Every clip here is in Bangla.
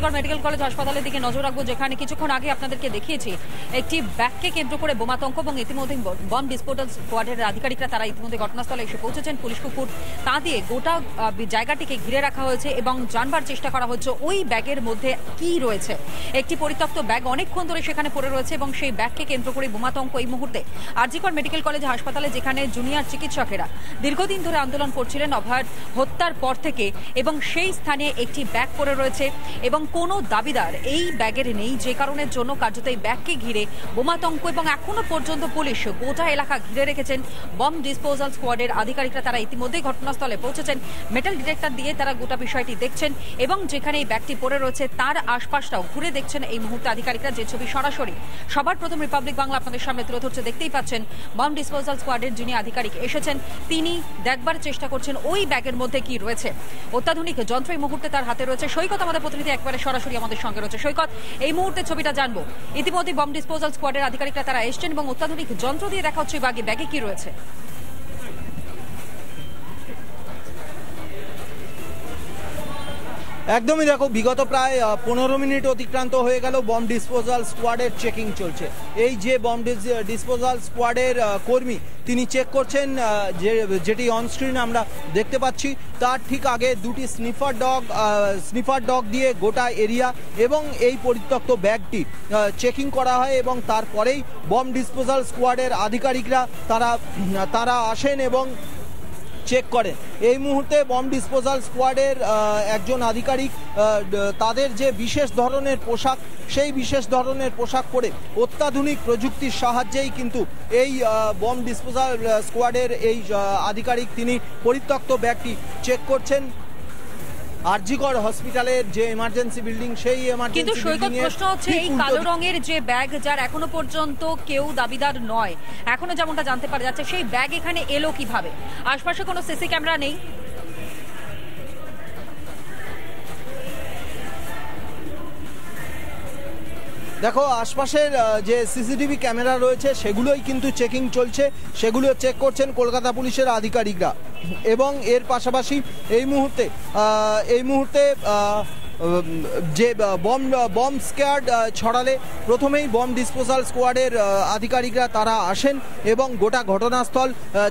আরজিকর মেডিকেল কলেজ হাসপাতালের দিকে নজর রাখবো, যেখানে কিছুক্ষণ আগে আপনাদেরকে দেখিয়েছি একটি ব্যাগকে কেন্দ্র করে বোমাতঙ্ক এবং ইতিমধ্যে বম ডিসপোজাল স্কোয়াডের আধিকারিকরা তারা ইতিমধ্যে ঘটনাস্থলে এসে পৌঁছেছেন। পুলিশ কুকুর তা দিয়ে গোটা জায়গাটিকে ঘিরে রাখা হয়েছে এবং জানবার চেষ্টা করা হচ্ছে ওই ব্যাগের মধ্যে কি রয়েছে। একটি পরিত্যক্ত ব্যাগ অনেকক্ষণ ধরে সেখানে পড়ে রয়েছে এবং সেই ব্যাগকে কেন্দ্র করে বোমাতঙ্ক এই মুহূর্তে আরজিকর মেডিকেল কলেজ হাসপাতালে, যেখানে জুনিয়র চিকিৎসকেরা দীর্ঘদিন ধরে আন্দোলন করছিলেন অভয়ের হত্যার পর থেকে, এবং সেই স্থানে একটি ব্যাগ পড়ে রয়েছে এবং কোনো দাবিদার এই ব্যাগের নেই, যে কারণের জন্য কার্যত এই ব্যাগকে ঘিরে বোমাতঙ্ক এবং এখনো পর্যন্ত পুলিশ গোটা এলাকা ঘিরে রেখেছেন। বম ডিসপোজাল স্কোয়াডের আধিকারিকরা তারা ইতিমধ্যেই ঘটনাস্থলে পৌঁছেছেন, মেটাল ডিটেক্টর দিয়ে তারা গোটা বিষয়টি দেখছেন এবং যেখানে এই ব্যাগটি পড়ে রয়েছে তার আশপাশটাও ঘুরে দেখছেন এই মুহূর্তে আধিকারিকরা। যে ছবি সরাসরি সবার প্রথম রিপাবলিক বাংলা আপনাদের সামনে তুলে ধরছে, দেখতেই পাচ্ছেন বম ডিসপোজাল স্কোয়াডের যিনি আধিকারিক এসেছেন তিনি দেখবার চেষ্টা করছেন ওই ব্যাগের মধ্যে কি রয়েছে। অত্যাধুনিক যন্ত্র এই মুহূর্তে তার হাতে রয়েছে। সৈকত আমাদের প্রতিনিধি একবারে সরাসরি আমাদের সঙ্গে রয়েছে। সৈকত, এই মুহূর্তে ছবিটা জানবো, ইতিমধ্যে বম ডিসপোজাল স্কোয়াডের আধিকারিকরা তারা এসছেন এবং অত্যাধুনিক যন্ত্র দিয়ে দেখা হচ্ছে ব্যাগে কি রয়েছে। একদমই দেখো, বিগত প্রায় 15 মিনিট অতিক্রান্ত হয়ে গেল, বম ডিসপোজাল স্কোয়াডের চেকিং চলছে। এই যে বম ডিসপোজাল স্কোয়াডের কর্মী তিনি চেক করছেন, যেটি অনস্ক্রিন আমরা দেখতে পাচ্ছি, তার ঠিক আগে দুটি স্নিফার ডগ দিয়ে গোটা এরিয়া এবং এই পরিত্যক্ত ব্যাগটি চেকিং করা হয় এবং তারপরেই বম ডিসপোজাল স্কোয়াডের আধিকারিকরা তারা আসেন এবং চেক করেন। এই মুহূর্তে বম ডিসপোজাল স্কোয়াডের একজন আধিকারিক তাদের যে বিশেষ ধরনের পোশাক, সেই বিশেষ ধরনের পোশাক পরে অত্যাধুনিক প্রযুক্তির সাহায্যেই কিন্তু এই বম ডিসপোজাল স্কোয়াডের এই আধিকারিক তিনি পরিত্যক্ত ব্যাগটি চেক করছেন। আরজিকর হসপিটালের যে এমার্জেন্সি বিল্ডিং, সেই এমার্জেন্সি কিন্তু সৈকত, প্রশ্ন হচ্ছে এই কালো রঙের যে ব্যাগ, যার এখনো পর্যন্ত কেউ দাবিদার নয়, এখনো যেমনটা জানতে পারা যাচ্ছে, সেই ব্যাগ এখানে এলো কিভাবে? আশপাশে কোনো সিসি ক্যামেরা নেই। দেখো, আশপাশের যে সিসিটিভি ক্যামেরা রয়েছে সেগুলোই কিন্তু চেকিং চলছে, সেগুলো চেক করছেন কলকাতা পুলিশের আধিকারিকরা। এবং এর পাশাপাশি এই মুহূর্তে যে বম স্কোয়াড ছড়ালে প্রথমেই বম ডিসপোজাল স্কোয়াডের আধিকারিকরা তারা আসেন এবং গোটা ঘটনাস্থল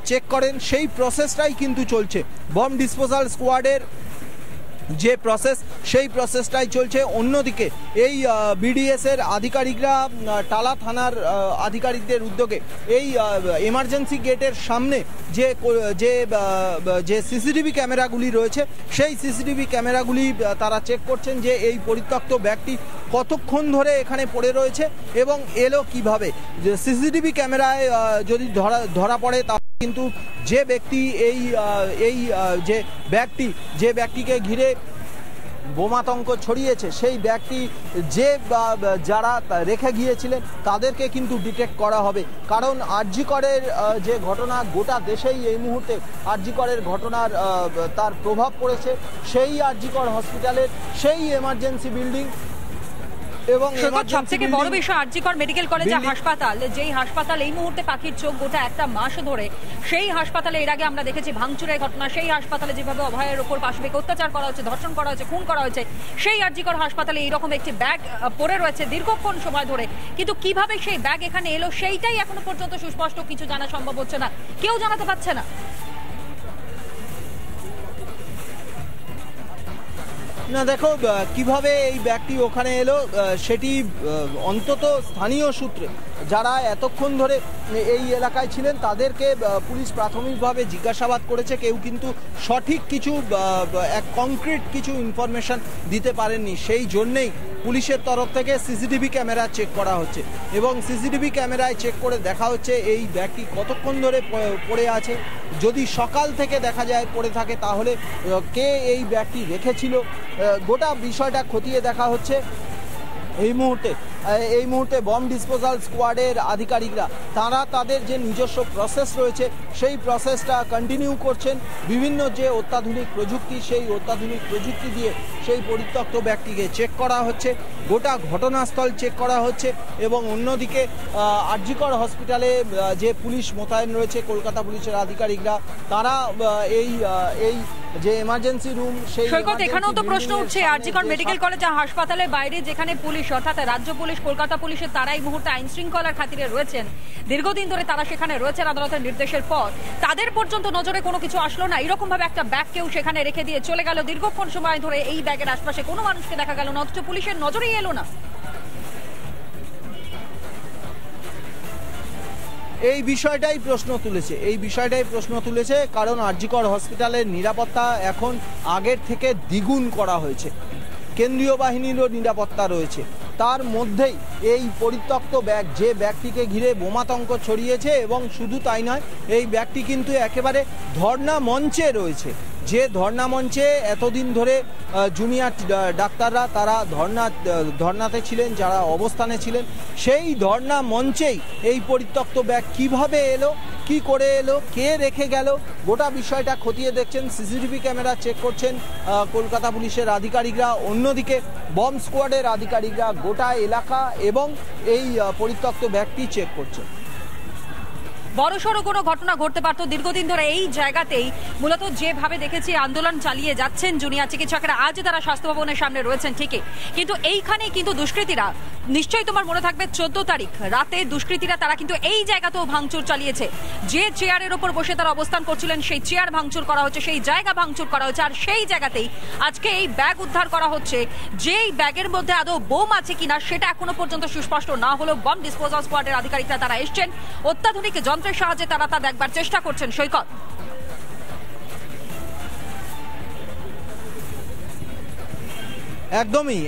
চেক করেন। সেই প্রসেসটাই কিন্তু চলছে, বম ডিসপোজাল স্কোয়াডের যে প্রসেস, সেই প্রসেসটাই চলছে। অন্যদিকে এই বিডিএস এর আধিকারিকরা টালা থানার আধিকারিকদের উদ্যোগে এই এমার্জেন্সি গেটের সামনে যে সিসিটিভি ক্যামেরাগুলি রয়েছে, সেই সিসিটিভি ক্যামেরাগুলি তারা চেক করছেন যে এই পরিত্যক্ত ব্যাগটি কতক্ষণ ধরে এখানে পড়ে রয়েছে এবং এলো কিভাবে। সিসিটিভি ক্যামেরায় যদি ধরা পড়ে তা কিন্তু যে ব্যক্তি এই যে ব্যাগটিকে ঘিরে বোমাতঙ্ক ছড়িয়েছে, সেই ব্যাগটি যারা রেখে গিয়েছিলেন তাদেরকে কিন্তু ডিটেক্ট করা হবে। কারণ আরজিকরের যে ঘটনা, গোটা দেশেই এই মুহূর্তে আরজিকরের ঘটনার তার প্রভাব পড়েছে। সেই আরজিকর হসপিটালের সেই এমার্জেন্সি বিল্ডিং এবং সবথেকে বড় বিষয় আরজিকর মেডিকেল কলেজ হাসপাতাল, যেই হাসপাতাল এই মুহূর্তে পাখির চোখ গোটা একটা মাস ধরে, সেই হাসপাতালে এর আগে আমরা দেখেছি ভাঙচুরের ঘটনা, সেই হাসপাতালে যেভাবে অভয়ের ওপর পাশবিক অত্যাচার করা হচ্ছে, ধর্ষণ করা হচ্ছে, খুন করা হয়েছে, সেই আরজিকর হাসপাতালে এইরকম একটি ব্যাগ পড়ে রয়েছে দীর্ঘক্ষণ সময় ধরে। কিন্তু কিভাবে সেই ব্যাগ এখানে এলো সেইটাই এখনো পর্যন্ত সুস্পষ্ট কিছু জানা সম্ভব হচ্ছে না, কেউ জানাতে পারছে না। না, দেখো কিভাবে এই ব্যাগটি ওখানে এলো সেটি অন্তত স্থানীয় সূত্রে যারা এতক্ষণ ধরে এই এলাকায় ছিলেন তাদেরকে পুলিশ প্রাথমিকভাবে জিজ্ঞাসাবাদ করেছে। কেউ কিন্তু সঠিক কিছু কংক্রিট কিছু ইনফরমেশন দিতে পারেননি। সেই জন্যেই পুলিশের তরফ থেকে সিসিটিভি ক্যামেরা চেক করা হচ্ছে এবং সিসিটিভি ক্যামেরায় চেক করে দেখা হচ্ছে এই ব্যাগটি কতক্ষণ ধরে পড়ে আছে। যদি সকাল থেকে দেখা যায় পড়ে থাকে তাহলে কে এই ব্যাগটি রেখেছিল, গোটা বিষয়টা খতিয়ে দেখা হচ্ছে। এই মুহূর্তে বম ডিসপোজাল স্কোয়াডের আধিকারিকরা তারা তাদের যে নিজস্ব প্রসেস রয়েছে সেই প্রসেসটা কন্টিনিউ করছেন। বিভিন্ন যে অত্যাধুনিক প্রযুক্তি, সেই অত্যাধুনিক প্রযুক্তি দিয়ে সেই পরিত্যক্ত ব্যাগটিকে চেক করা হচ্ছে, গোটা ঘটনাস্থল চেক করা হচ্ছে। এবং অন্যদিকে আরজিকর হসপিটালে যে পুলিশ মোতায়েন রয়েছে কলকাতা পুলিশের আধিকারিকরা, তারা এই যে এমার্জেন্সি রুম, সেই সৈকত এখানেও তো প্রশ্ন উঠছে আরজিকর মেডিকেল কলেজ হাসপাতালের বাইরে যেখানে পুলিশ অর্থাৎ রাজ্য পুলিশ, কলকাতা পুলিশের তারা এই মুহূর্তে আইন শৃঙ্খলার খাতিরে রয়েছেন, দীর্ঘদিন ধরে তারা সেখানে রয়েছেন আদালতের নির্দেশের পর, তাদের পর্যন্ত নজরে কোনো কিছু আসলো না। এরকম ভাবে একটা ব্যাগ কেউ সেখানে রেখে দিয়ে চলে গেল, দীর্ঘক্ষণ সময় ধরে এই ব্যাগের আশপাশে কোনো মানুষকে দেখা গেল না, অথচ পুলিশের নজরেই এলো না। এই বিষয়টাই প্রশ্ন তুলেছে কারণ আরজিকর হসপিটালের নিরাপত্তা এখন আগের থেকে দ্বিগুণ করা হয়েছে, কেন্দ্রীয় বাহিনীরও নিরাপত্তা রয়েছে, তার মধ্যেই এই পরিত্যক্ত ব্যাগ, যে ব্যাগটিকে ঘিরে বোমাতঙ্ক ছড়িয়েছে, এবং শুধু তাই নয়, এই ব্যাগটি কিন্তু একেবারে ধর্ণা মঞ্চে রয়েছে, যে ধর্ণা মঞ্চে এতদিন ধরে জুনিয়র ডাক্তাররা তারা ধর্ণাতে ছিলেন, যারা অবস্থানে ছিলেন, সেই ধর্ণা মঞ্চেই এই পরিত্যক্ত ব্যাগ কিভাবে এলো, কি করে এলো, কে রেখে গেল, গোটা বিষয়টা খতিয়ে দেখছেন, সিসিটিভি ক্যামেরা চেক করছেন কলকাতা পুলিশের আধিকারিকরা, অন্যদিকে বম্ব স্কোয়াডের আধিকারিকরা গোটা এলাকা এবং এই পরিত্যক্ত ব্যাগটি চেক করছেন। বড়সড় কোনো ঘটনা ঘটতে পারত। দীর্ঘদিন ধরে এই জায়গাতেই মূলত যেভাবে দেখেছি আন্দোলন চালিয়ে যাচ্ছেন জুনিয়র চিকিৎসকেরা, আজ তারা স্বাস্থ্য ভবনের সামনে রয়েছেন ঠিকই, কিন্তু এইখানেই কিন্তু দুষ্কৃতীরা, নিশ্চয়ই তোমার মনে থাকবে 14 তারিখ রাতে দুষ্কৃতীরা তারা কিন্তু এই জায়গাতেও ভাঙচুর চালিয়েছে, যে চেয়ারের ওপর বসে তারা অবস্থান করছিলেন সেই চেয়ার ভাঙচুর করা হচ্ছে, সেই জায়গা ভাঙচুর করা হচ্ছে, আর সেই জায়গাতেই আজকে এই ব্যাগ উদ্ধার করা হচ্ছে। যেই ব্যাগের মধ্যে আদৌ বোম আছে কিনা সেটা এখনো পর্যন্ত সুস্পষ্ট না হলেও বম্ব ডিসপোজাল স্কোয়াডের আধিকারিকরা তারা এসছেন, অত্যাধুনিক যন্ত্রের সাহায্যে তারা তা দেখবার চেষ্টা করছেন। সৈকত,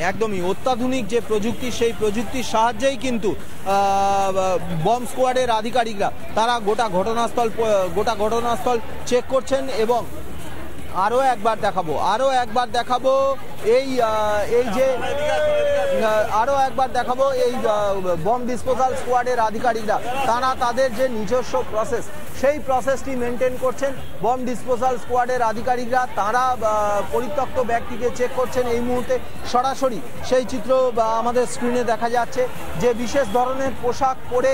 একদমই অত্যাধুনিক যে প্রযুক্তি, সেই প্রযুক্তির সাহায্যেই কিন্তু বম্ব স্কোয়াডের আধিকারিকরা তারা গোটা ঘটনাস্থল চেক করছেন। এবং আরও একবার দেখাবো এই বম্ব ডিসপোজাল স্কোয়াডের আধিকারিকরা তারা তাদের যে নিজস্ব প্রসেস, সেই প্রসেসটি মেনটেন করছেন। বম্ব ডিসপোজাল স্কোয়াডের আধিকারিকরা তারা পরিত্যক্ত ব্যাগটিকে চেক করছেন। এই মুহূর্তে সরাসরি সেই চিত্র আমাদের স্ক্রিনে দেখা যাচ্ছে, যে বিশেষ ধরনের পোশাক পরে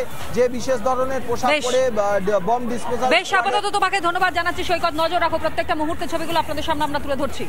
বম্ব ডিসপোজাল। বেশ, আপাতত তোমাকে ধন্যবাদ জানাচ্ছি সৈকত, নজর রাখো প্রত্যেকটা মুহূর্তে, ছবিগুলো আপনাদের সামনে আমরা তুলে ধরছি।